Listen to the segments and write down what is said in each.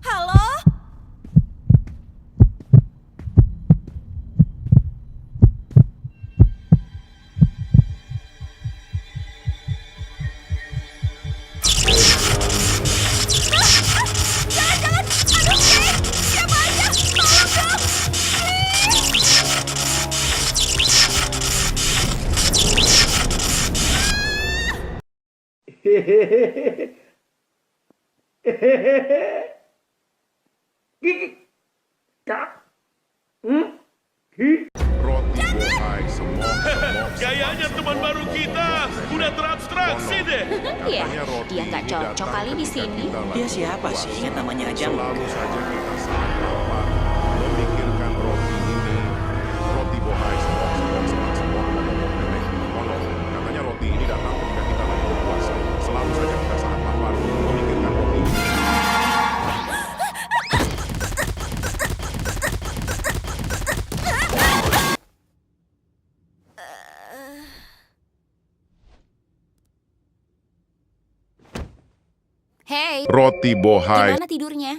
Halo? Jangan! Aduh, Kay! Siapa aja? Tolong dong! Roti bohai semua. Gayanya teman baru kita udah terabstraksi deh. Iya, Katanya roti dia nggak ini cocok datang kali di ketika sini. kita lagi Dia siapa sih? berpuasa. Ingat namanya aja Selalu saja kita saat lapar memikirkan roti ini. Roti bohai semua. Katanya roti ini datang ketika kita lagi berpuasa. Selalu saja kita saat lapar memikirkan roti ini. Hey, Roti bohai. gimana tidurnya?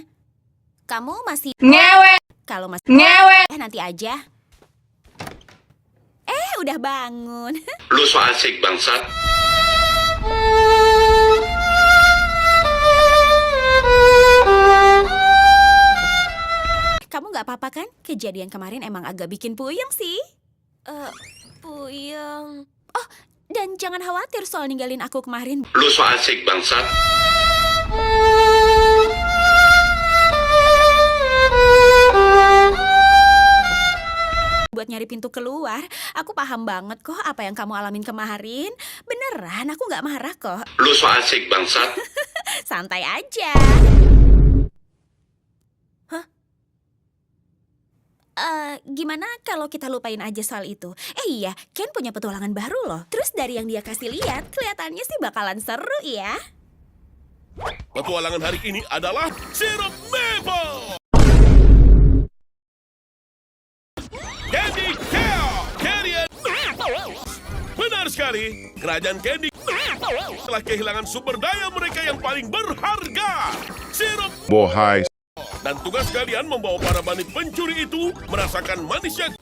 Kamu masih... Ngewe! Kalau masih... Ngewe! Nanti aja. Udah bangun. Lu so asik bangsat. Kamu nggak apa-apa kan? Kejadian kemarin emang agak bikin puyeng sih. Puyeng. Oh, dan jangan khawatir soal ninggalin aku kemarin. Lu so asik bangsat. Buat nyari pintu keluar, aku paham banget kok apa yang kamu alamin kemarin. Beneran, aku nggak marah kok. Lu so asik bangsat. Santai aja. Hah? Gimana kalau kita lupain aja soal itu? Iya, Ken punya petualangan baru loh. Terus dari yang dia kasih lihat, kelihatannya sih bakalan seru ya. Petualangan hari ini adalah sirup maple. Candy Kale Carrier. Benar sekali, kerajaan Candy telah kehilangan sumber daya mereka yang paling berharga, sirup. Bohai. Dan tugas kalian membawa para bani pencuri itu merasakan manisnya.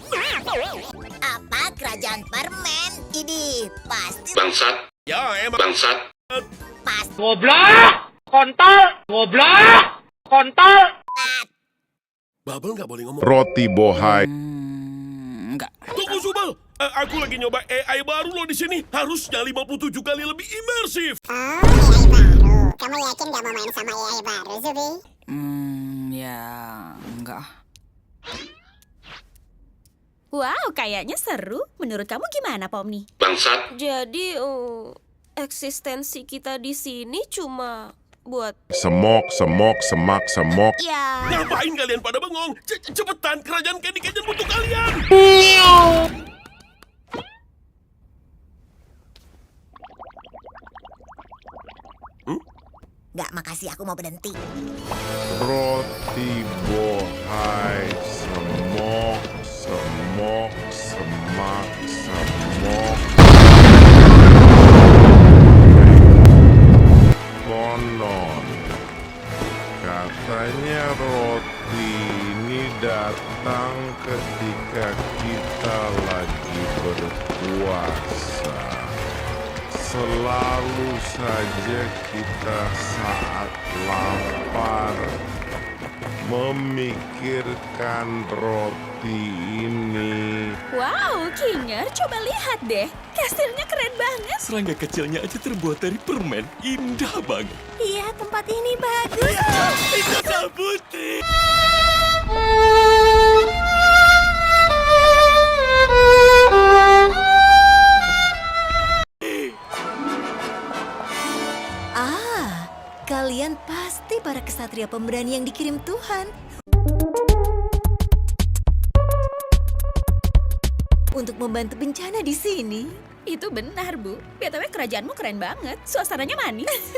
Apa kerajaan permen? Ini pasti Bangsat. Ya emang bangsat. Bubble nggak boleh ngomong. Roti bohai. Enggak. Tunggu Subal, aku lagi nyoba AI baru loh di sini. Harusnya 57 kali lebih imersif. Oh, AI baru. Kamu yakin gak mau main sama AI baru, Zubi? Ya enggak. Wow, kayaknya seru. Menurut kamu gimana, Pomni? Bangsat. Jadi, eksistensi kita di sini cuma buat... Semok, semok, semak, semok. Ya. Ngapain kalian pada bengong? Cepetan, kerajaan Candy Canyon butuh kalian. Gak, makasih, aku mau berhenti. Roti bohai. Semok, semok, semak, semok. Konon. Katanya roti ini datang ketika kita lagi berpuasa. Selalu saja kita saat lapar memikirkan roti ini. Wow, Kinger, coba lihat deh. Kastilnya keren banget. Serangga kecilnya aja terbuat dari permen. Indah banget. Iya, tempat ini bagus. Itu putih. Kalian pasti para kesatria pemberani yang dikirim Tuhan. untuk membantu bencana di sini. Itu benar, Bu. BTW kerajaanmu keren banget. Suasananya manis.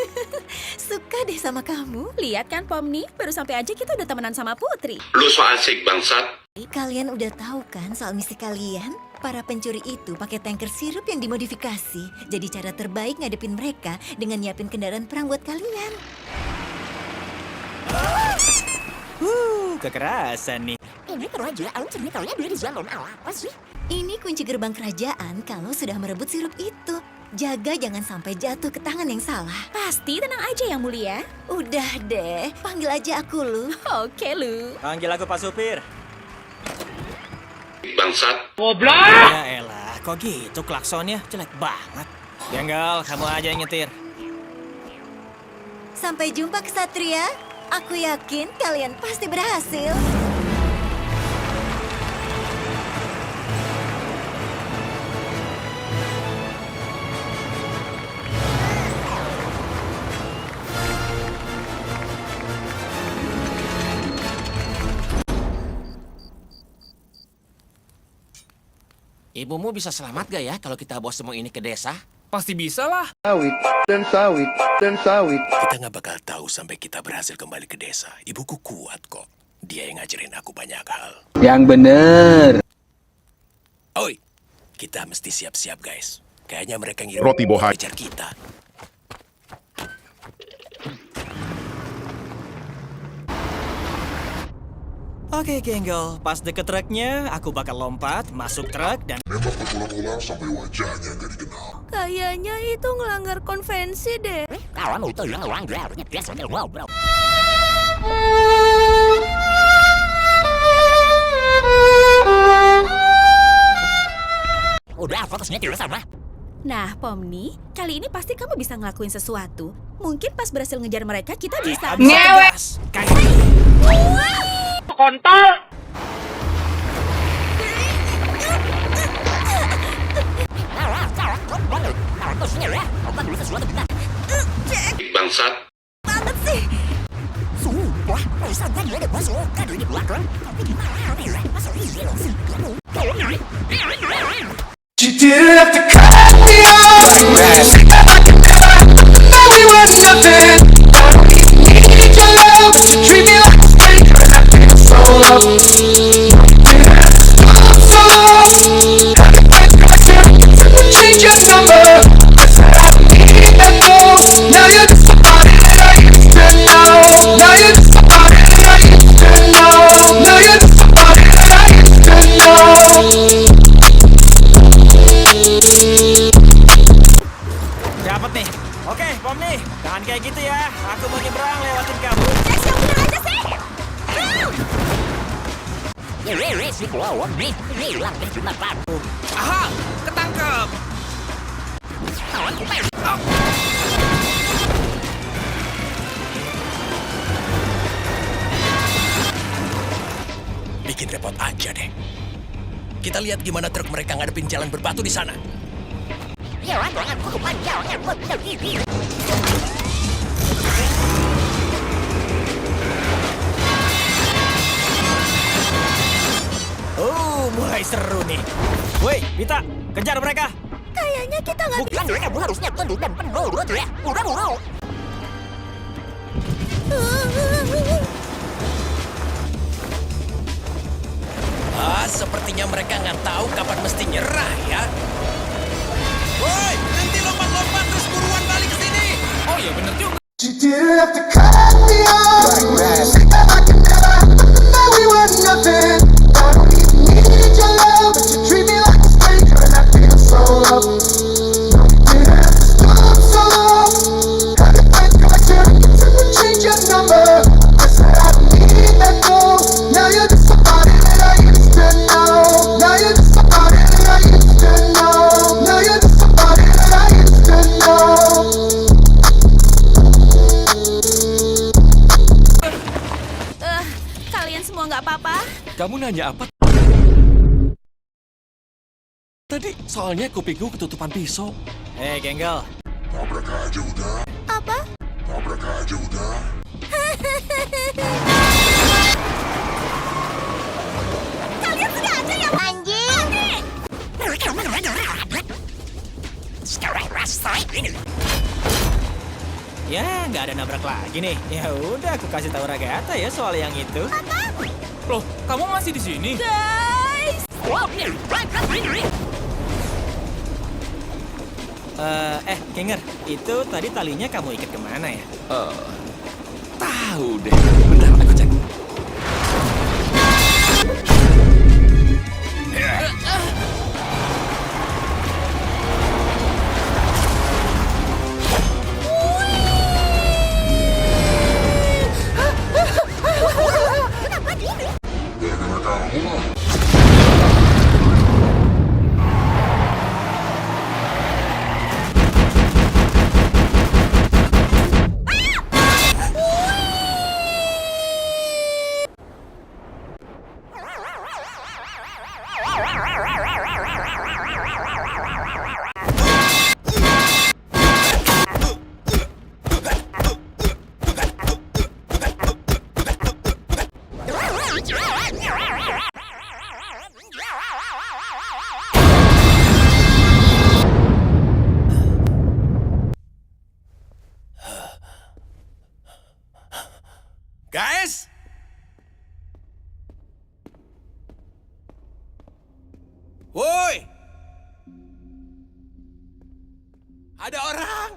Suka deh sama kamu. Lihat kan, Pomni? Baru sampai aja kita udah temenan sama Putri. Lu so asik bangsat. Kalian udah tahu kan soal misi kalian? Para pencuri itu pakai tanker sirup yang dimodifikasi. Jadi cara terbaik ngadepin mereka dengan nyiapin kendaraan perang buat kalian. Kekerasan nih. Ini kunci gerbang kerajaan kalau sudah merebut sirup itu. Jaga jangan sampai jatuh ke tangan yang salah. Pasti tenang aja yang mulia. Udah deh, panggil aja aku Lu. Oke, Lu. Panggil aku Pak Supir. Bangsat. Ya elah, kok gitu klaksonnya? Jelek banget. Jenggal, kamu aja yang nyetir. Sampai jumpa Ksatria. Aku yakin kalian pasti berhasil. Ibumu bisa selamat gak ya kalau kita bawa semua ini ke desa? Pasti bisa lah. Kita nggak bakal tahu sampai kita berhasil kembali ke desa. Ibuku kuat kok. Dia yang ngajarin aku banyak hal. Yang bener. Oi, kita mesti siap-siap guys. Kayaknya mereka ngirim Roti bohai. kejar kita. Oke, Genggel. Pas deket truknya, aku bakal lompat, masuk truk, dan... Kayaknya itu ngelanggar konvensi deh. Nah, Pomni, kali ini pasti kamu bisa ngelakuin sesuatu. Mungkin pas berhasil ngejar mereka, kita bisa... Ngewek! Kayak Bangsat. Banget sih. Dapat nih. Oke, Pomni. Jangan kayak gitu ya. Aku mau nyebrang lewatin kamu. Aha! Ketangkep! Bikin repot aja deh. Kita lihat gimana truk mereka ngadepin jalan berbatu di sana. Oh, mulai seru nih. Woi, Vita, kejar mereka. Kayaknya kita nggak bisa. Sepertinya mereka nggak tahu kapan mesti nyerah ya. Woi, nanti lompat-lompat terus buruan balik ke sini. Oh iya, bener juga. Kalian semua nggak apa-apa? Kamu nanya apa? Tadi soalnya kupingku ketutupan pisau. Genggel. Apa? Kalian sudah ada ya? Anjing! ada nabrak lagi nih. Ya udah, aku kasih tahu Ragatha ya soal yang itu. Loh, kamu masih di sini? Guys! Kinger, itu tadi talinya kamu ikat kemana ya? Tahu deh. Bentar, aku cek. Guys! Woi! Ada orang!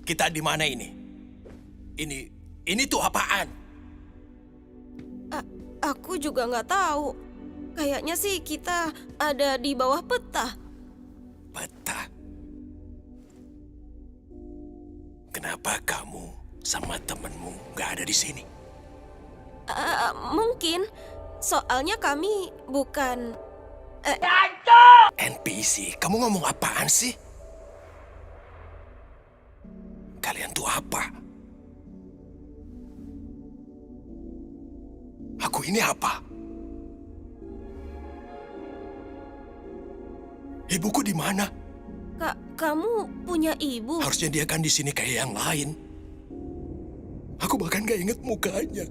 Kita di mana ini? Ini tuh apaan? Aku juga nggak tahu. Kayaknya sih kita ada di bawah peta. Peta. Kenapa kamu sama temenmu nggak ada di sini? Mungkin. Soalnya kami bukan... NPC, kamu ngomong apaan sih? Kalian tuh apa? Aku ini apa? Ibuku di mana? Kamu punya ibu? Harusnya dia kan di sini kayak yang lain. Aku bahkan gak inget mukanya.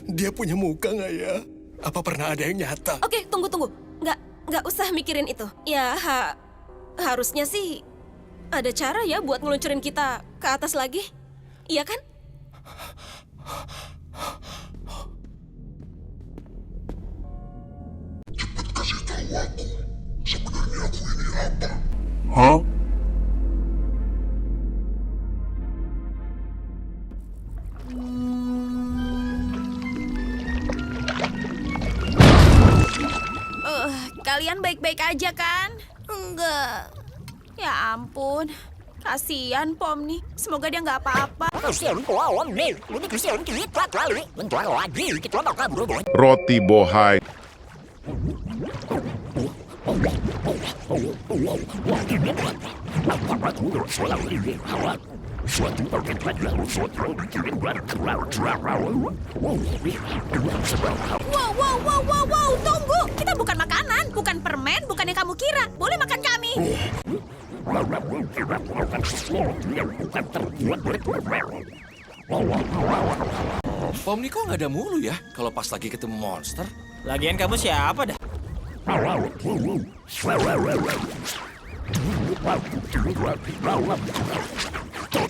Dia punya muka nggak ya? Apa pernah ada yang nyata? Oke, tunggu. Nggak usah mikirin itu. Ya, harusnya sih ada cara ya buat ngeluncurin kita ke atas lagi. Iya kan? Cepat kasih tahu aku, sebenarnya aku ini apa? Hah? Kalian baik-baik aja kan? Enggak. Ya ampun. Kasian Pomni. Semoga dia nggak apa-apa. Roti bohai. Wow, tunggu. Kita bukan makanan, bukan permen, bukan yang kamu kira. Boleh makan kami. Pomni kok nggak ada mulu ya kalau pas lagi ketemu monster? Lagian kamu siapa dah?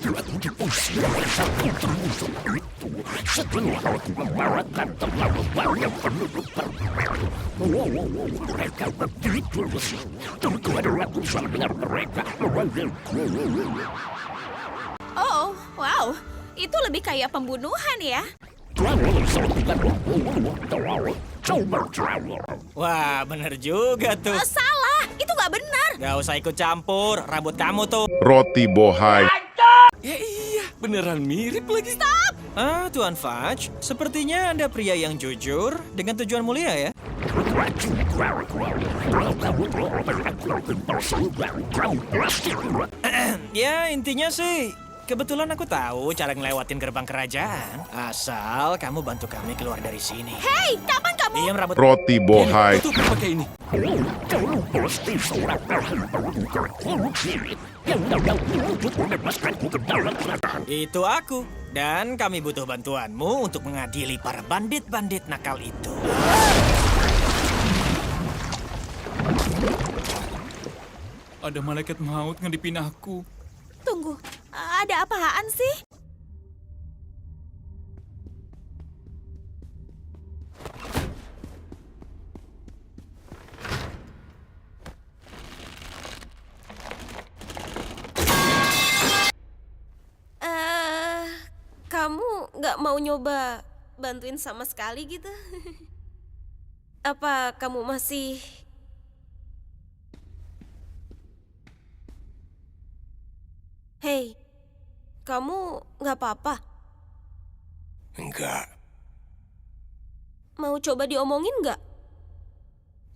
Oh, wow. Itu lebih kayak pembunuhan ya. Wah, bener juga tuh. Salah, itu nggak benar. Gak usah ikut campur, rambut kamu tuh. Roti bohai. Ya iya, beneran mirip lagi. Ah, Tuan Fudge, sepertinya Anda pria yang jujur dengan tujuan mulia ya. Ya, intinya sih, kebetulan aku tahu cara ngelewatin gerbang kerajaan. Asal kamu bantu kami keluar dari sini. Hei, kapan kamu? Diam rambut. Roti bohai. Tuh pakai ini. Itu aku. Dan kami butuh bantuanmu untuk mengadili para bandit-bandit nakal itu. Ada malaikat maut ngedipin aku. Tunggu, ada apaan sih? Kamu nggak mau nyoba bantuin sama sekali gitu? Apa kamu masih... Hei, kamu nggak apa-apa? Enggak. Mau coba diomongin nggak?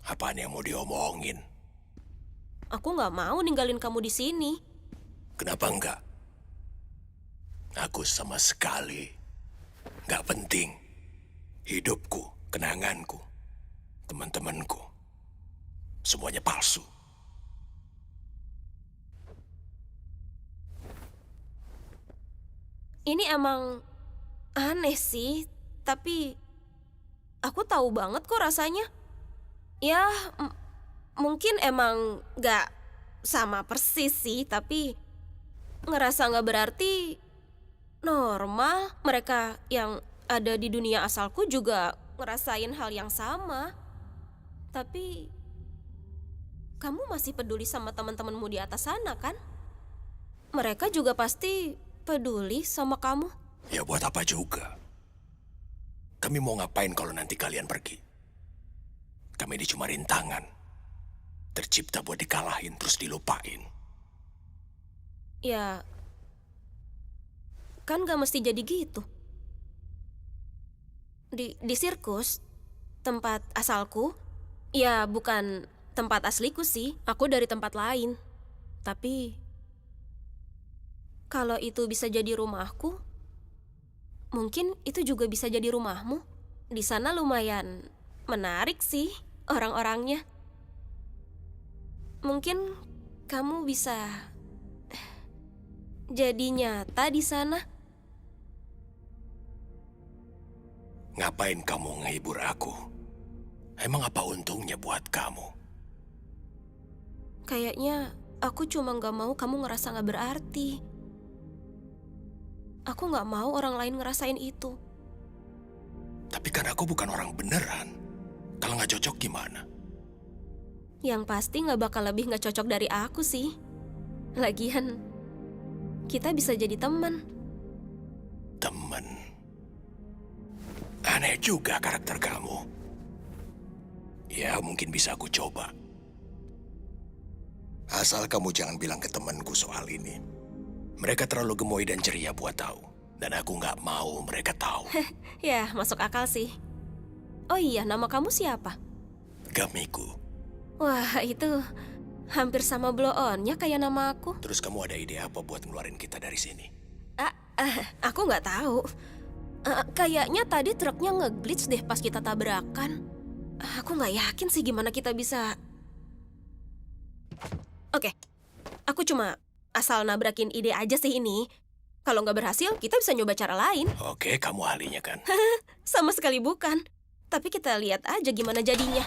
Apaan yang mau diomongin? Aku nggak mau ninggalin kamu di sini. Kenapa enggak? Aku sama sekali nggak penting. Hidupku, kenanganku, teman-temanku, semuanya palsu. Ini emang aneh sih, tapi aku tahu banget kok rasanya. Ya, mungkin emang nggak sama persis sih, tapi ngerasa nggak berarti normal. Mereka yang ada di dunia asalku juga ngerasain hal yang sama. Tapi kamu masih peduli sama teman-temanmu di atas sana kan? Mereka juga pasti peduli sama kamu. Ya buat apa juga? Kami mau ngapain kalau nanti kalian pergi? Kami ini cuma rintangan. Tercipta buat dikalahin terus dilupain. Ya, kan gak mesti jadi gitu. Di sirkus, tempat asalku, ya bukan tempat asliku sih. Aku dari tempat lain. Tapi kalau itu bisa jadi rumahku, mungkin itu juga bisa jadi rumahmu. Di sana lumayan menarik sih orang-orangnya. Mungkin kamu bisa jadi nyata di sana. Ngapain kamu ngehibur aku? Emang apa untungnya buat kamu? Kayaknya aku cuma gak mau kamu ngerasa gak berarti. Aku gak mau orang lain ngerasain itu. Tapi kan aku bukan orang beneran. Kalau nggak cocok gimana? Yang pasti gak bakal lebih gak cocok dari aku sih. Lagian, kita bisa jadi teman. Temen. Aneh juga karakter kamu. Ya, mungkin bisa aku coba. Asal kamu jangan bilang ke temanku soal ini. Mereka terlalu gemoy dan ceria buat tahu. Dan aku nggak mau mereka tahu. Ya, masuk akal sih. Oh iya, nama kamu siapa? Gamiku. Wah, itu hampir sama blow-on-nya kayak nama aku. Terus kamu ada ide apa buat ngeluarin kita dari sini? Aku nggak tahu. Kayaknya tadi truknya nge-glitch deh pas kita tabrakan. Aku nggak yakin sih gimana kita bisa... Oke, aku cuma asal nabrakin ide aja sih ini. Kalau nggak berhasil, kita bisa nyoba cara lain. Oke, kamu ahlinya kan? Sama sekali bukan. Tapi kita lihat aja gimana jadinya.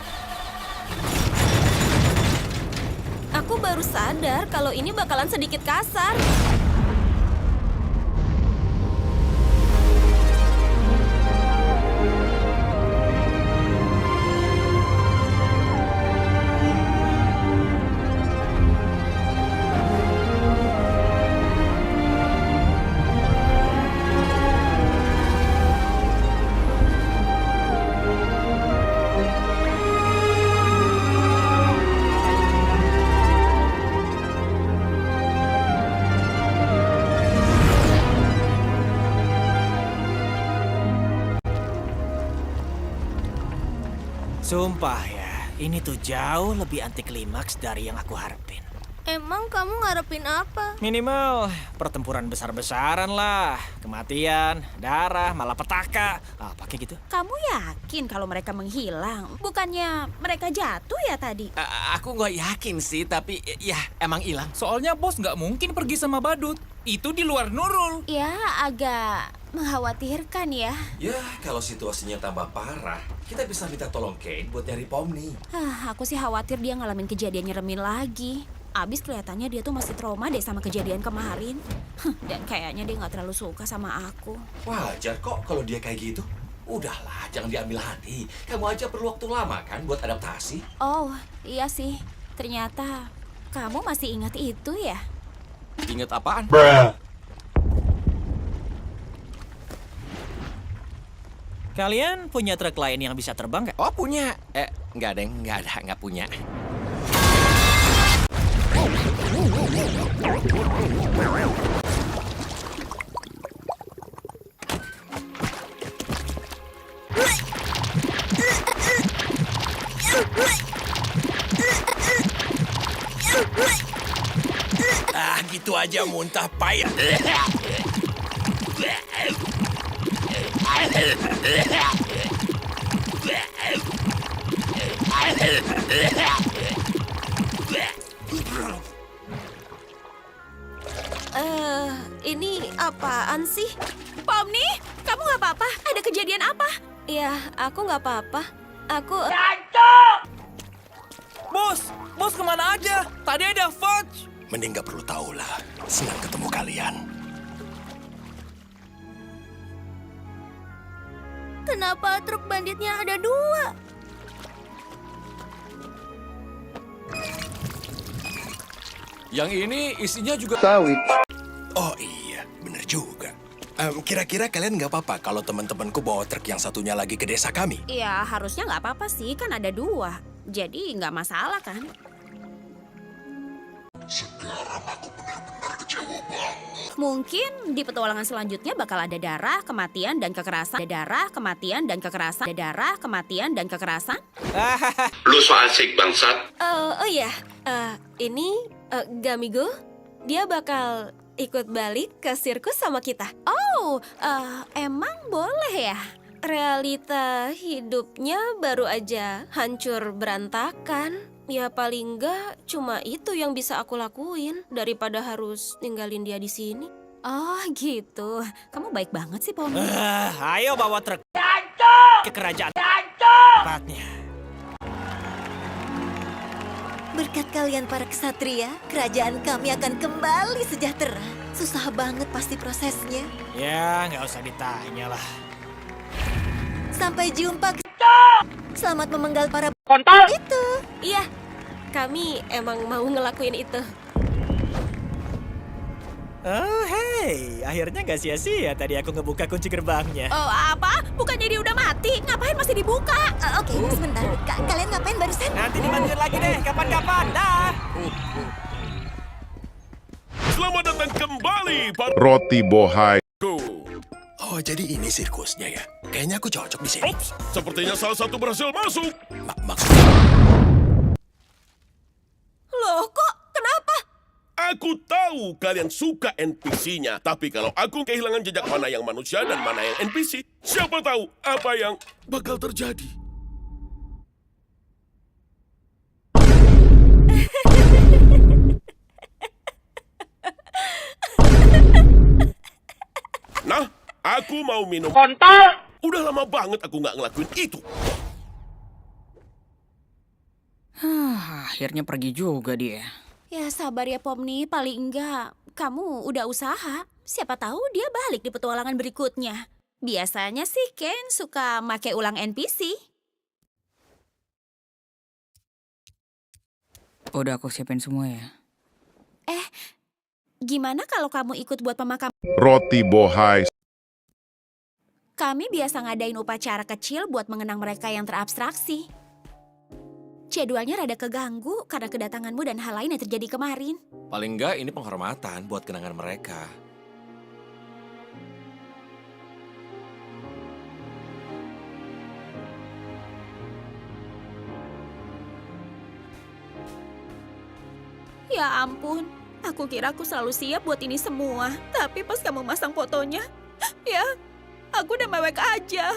Aku baru sadar kalau ini bakalan sedikit kasar. Sumpah ya, ini tuh jauh lebih anti klimaks dari yang aku harapin. Emang kamu ngarepin apa? Minimal pertempuran besar-besaran lah. Kematian, darah, malah petaka. Pakai gitu. Kamu yakin kalau mereka menghilang? Bukannya mereka jatuh ya tadi? Aku nggak yakin sih, tapi ya emang hilang. Soalnya bos nggak mungkin pergi sama badut. Itu di luar Nurul. Ya, agak mengkhawatirkan ya. Ya, kalau situasinya tambah parah, kita bisa minta tolong Kane buat nyari Pomni. Aku sih khawatir dia ngalamin kejadian nyeremin lagi. Abis kelihatannya dia tuh masih trauma deh sama kejadian kemarin. Dan kayaknya dia nggak terlalu suka sama aku. Wajar kok kalau dia kayak gitu. Udahlah, jangan diambil hati. Kamu aja perlu waktu lama kan buat adaptasi. Oh, iya sih. Ternyata kamu masih ingat itu ya? Ingat apaan? Kalian punya truk lain yang bisa terbang nggak? Oh punya. Nggak deng, nggak punya. Gitu aja muntah payah. Ini apaan sih? Pomni, kamu nggak apa-apa? Ada kejadian apa? Ya, aku nggak apa-apa. Aku... Bos kemana aja? Tadi ada Fudge. Mending gak perlu tahu lah. Senang ketemu kalian. Kenapa truk banditnya ada 2? Yang ini isinya juga Oh iya, bener juga. Kira-kira kalian nggak apa-apa kalau teman-temanku bawa truk yang satunya lagi ke desa kami? Ya, harusnya nggak apa-apa sih. Kan ada 2. Jadi nggak masalah kan? Mungkin di petualangan selanjutnya bakal ada darah, kematian, dan kekerasan. Ada darah, kematian, dan kekerasan. Ada darah, kematian, dan kekerasan. Lu so asik bangsat. Oh iya, ini Gamigo. Dia bakal ikut balik ke sirkus sama kita. Oh, emang boleh ya? Realita hidupnya baru aja hancur berantakan. Ya paling enggak cuma itu yang bisa aku lakuin daripada harus ninggalin dia di sini. Oh gitu. Kamu baik banget sih, Pomni. Ayo bawa truk ke kerajaan. Tempatnya. Berkat kalian para kesatria, kerajaan kami akan kembali sejahtera. Susah banget pasti prosesnya. Ya, nggak usah ditanya lah. Sampai jumpa. Selamat memenggal para itu. Iya, kami emang mau ngelakuin itu. Oh, hey. Akhirnya nggak sia-sia tadi aku ngebuka kunci gerbangnya. Oh, apa? Bukannya dia udah mati? Ngapain masih dibuka? Oke, sebentar. Kalian ngapain barusan? Nanti dibantuin lagi deh, kapan-kapan. Dah. Selamat datang kembali, Pak. Roti bohai. Oh, jadi ini sirkusnya ya? Kayaknya aku cocok di sini. Ops, sepertinya salah satu berhasil masuk. Maksudnya? Loh, kok? Kenapa? Aku tahu kalian suka NPC-nya, tapi kalau aku kehilangan jejak mana yang manusia dan mana yang NPC, siapa tahu apa yang bakal terjadi. Nah, aku mau minum. Kontol! Udah lama banget aku nggak ngelakuin itu. Akhirnya pergi juga dia. Ya sabar ya, Pomni. Paling enggak kamu udah usaha. Siapa tahu dia balik di petualangan berikutnya. Biasanya sih Ken suka make ulang NPC. Udah aku siapin semua ya. Gimana kalau kamu ikut buat pemakaman? Roti bohai. Kami biasa ngadain upacara kecil buat mengenang mereka yang terabstraksi. Jadwalnya rada keganggu karena kedatanganmu dan hal lain yang terjadi kemarin. Paling nggak ini penghormatan buat kenangan mereka. Ya ampun, aku kira aku selalu siap buat ini semua. Tapi pas kamu masang fotonya, ya, aku udah mewek aja.